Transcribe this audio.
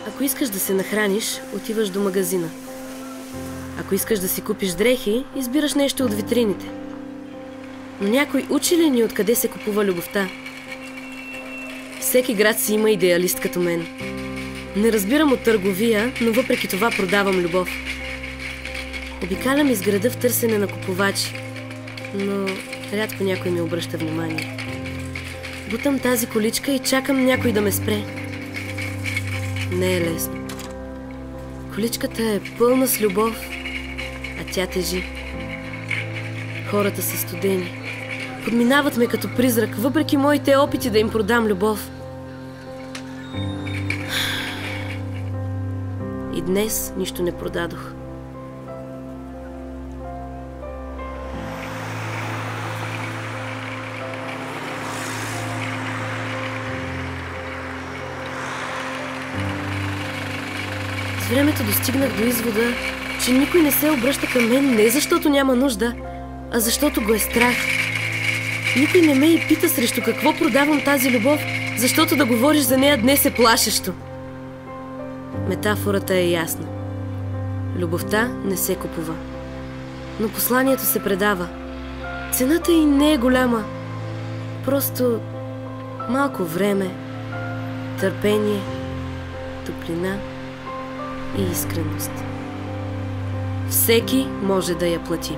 Ако искаш да се нахраниш, отиваш до магазина. Ако искаш да си купиш дрехи, избираш нещо от витрините. Но някой учи ли ни откъде се купува любовта? Всеки град си има идеалист като мен. Не разбирам от търговия, но въпреки това продавам любов. Обикалям из града в търсене на купувачи, но рядко някой ми обръща внимание. Бутам тази количка и чакам някой да ме спре. Не е лесно. Количката е пълна с любов, а тя тежи. Хората са студени. Подминават ме като призрак, въпреки моите опити да им продам любов. И днес нищо не продадох. С времето достигнах до извода, че никой не се обръща към мен не защото няма нужда, а защото го е страх. Никой не ме и пита срещу какво продавам тази любов, защото да говориш за нея днес е плашещо. Метафората е ясна. Любовта не се купува. Но посланието се предава. Цената й не е голяма. Просто малко време, търпение, топлина и искреност. Всеки може да я плати.